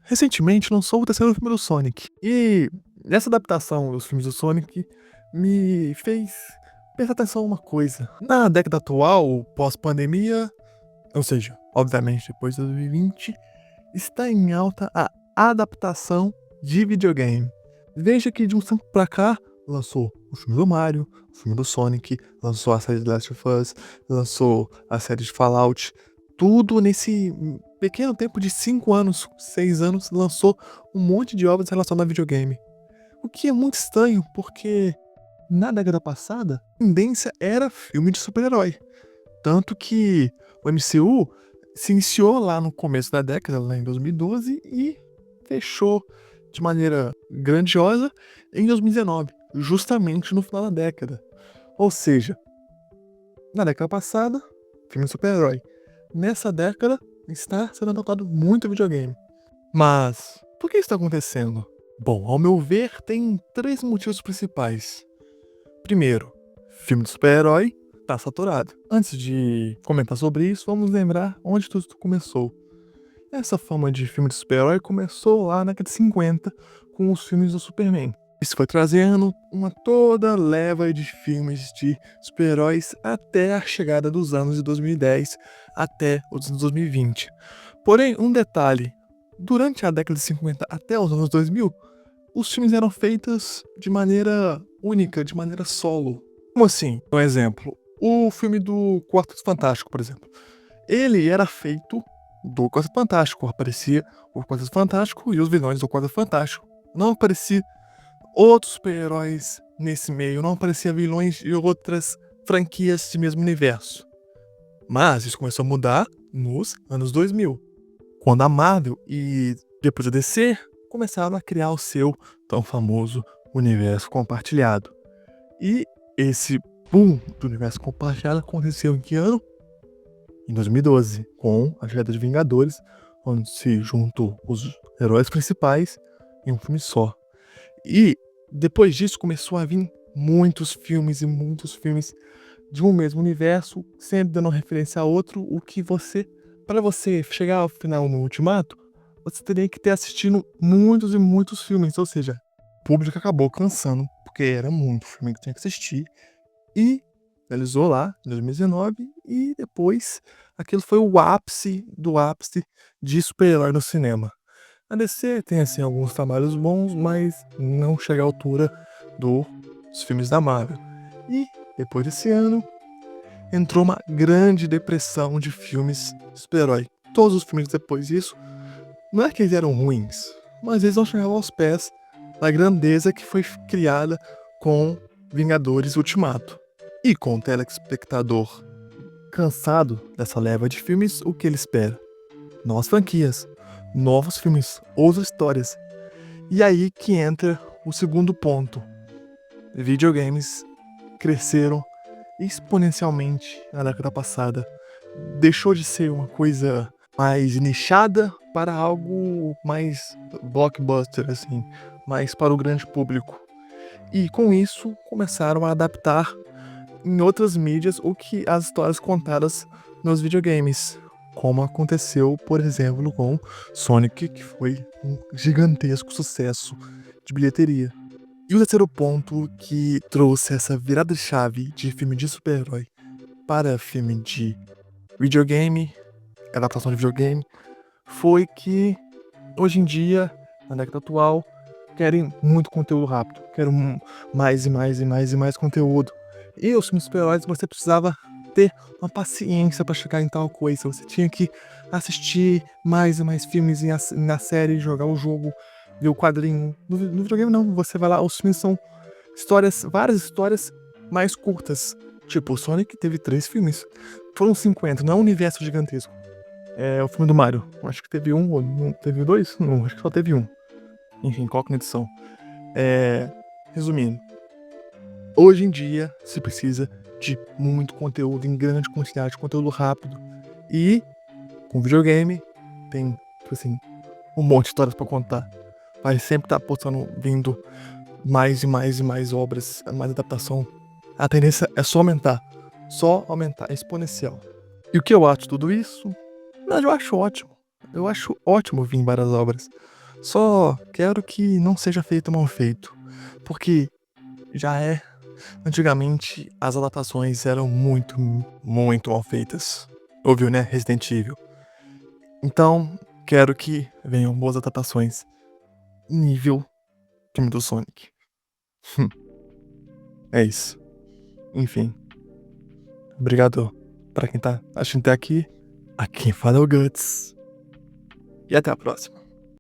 Recentemente lançou o terceiro filme do Sonic. E nessa adaptação dos filmes do Sonic me fez prestar atenção a uma coisa. Na década atual, pós-pandemia, ou seja, obviamente depois de 2020, está em alta a adaptação de videogame. Veja que de um tempo pra cá lançou o filme do Mario, o filme do Sonic, lançou a série de Last of Us, lançou a série de Fallout. Tudo nesse pequeno tempo de 5 anos, 6 anos, lançou um monte de obras relacionadas a videogame. O que é muito estranho, porque na década passada, a tendência era filme de super-herói. Tanto que o MCU se iniciou lá no começo da década, lá em 2012, e fechou de maneira grandiosa em 2019, justamente no final da década. Ou seja, na década passada, filme de super-herói. Nessa década, está sendo adotado muito videogame. Mas, por que isso está acontecendo? Bom, ao meu ver, tem 3 motivos principais. Primeiro, filme de super-herói tá saturado. Antes de comentar sobre isso, vamos lembrar onde tudo começou. Essa fama de filme de super-herói começou lá na década de 50, com os filmes do Superman. Isso foi trazendo uma toda leva de filmes de super-heróis até a chegada dos anos de 2010 até os anos 2020. Porém, um detalhe, durante a década de 50 até os anos 2000, os filmes eram feitos de maneira única, de maneira solo. Como assim? Um exemplo, o filme do Quarteto Fantástico, por exemplo. Ele era feito do Quarteto Fantástico. Aparecia o Quarteto Fantástico e os vilões do Quarteto Fantástico. Não aparecia outros super-heróis nesse meio, não aparecia vilões de outras franquias de mesmo universo. Mas isso começou a mudar nos anos 2000, quando a Marvel e depois a DC começaram a criar o seu tão famoso universo compartilhado. E esse boom do universo compartilhado aconteceu em que ano? Em 2012, com a chegada de Vingadores, onde se juntou os heróis principais em um filme só. E depois disso começou a vir muitos filmes e muitos filmes de um mesmo universo, sempre dando referência a outro, o que para você chegar ao final no Ultimato, você teria que ter assistido muitos e muitos filmes, ou seja, o público acabou cansando, porque era muito filme que tinha que assistir, e realizou lá em 2019, e depois aquilo foi o ápice do ápice de super-herói no cinema. A DC tem assim alguns trabalhos bons, mas não chega à altura dos filmes da Marvel. E depois desse ano entrou uma grande depressão de filmes de super-herói. Todos os filmes depois disso, não é que eles eram ruins, mas eles não chegavam aos pés da grandeza que foi criada com Vingadores Ultimato. E com o telespectador cansado dessa leva de filmes, o que ele espera? Novas franquias, novos filmes, outras histórias. E aí que entra o segundo ponto. Videogames cresceram exponencialmente na década passada. Deixou de ser uma coisa mais nichada para algo mais blockbuster, assim, mais para o grande público. E com isso começaram a adaptar em outras mídias o que as histórias contadas nos videogames, como aconteceu, por exemplo, com Sonic, que foi um gigantesco sucesso de bilheteria. E o terceiro ponto que trouxe essa virada de chave de filme de super-herói para filme de videogame, adaptação de videogame, foi que hoje em dia, na década atual, querem muito conteúdo rápido, querem mais e mais e mais e mais conteúdo. E os filmes de super-heróis você precisava ter uma paciência para chegar em tal coisa, você tinha que assistir mais e mais filmes na série, jogar o jogo, ver o quadrinho. No videogame não, você vai lá, os filmes são histórias, várias histórias mais curtas. Tipo, o Sonic teve 3 filmes, foram 50, não é um universo gigantesco. É o filme do Mario, acho que teve um, ou não teve 2? Não, acho que só teve um. Enfim, qual que é a edição? Resumindo, hoje em dia se precisa de muito conteúdo em grande quantidade, conteúdo rápido. E com videogame tem, tipo assim, um monte de histórias pra contar. Vai sempre estar vindo mais e mais e mais obras, mais adaptação. A tendência é só aumentar, é exponencial. E o que eu acho de tudo isso? Mas eu acho ótimo. Eu acho ótimo vir várias obras. Só quero que não seja feito mal feito, porque já é. Antigamente as adaptações eram muito mal feitas. Ouviu, né? Resident Evil. Então, quero que venham boas adaptações nível filme do Sonic. É isso. Enfim, obrigado pra quem tá assistindo até aqui. A quem fala é o Guts. E até a próxima.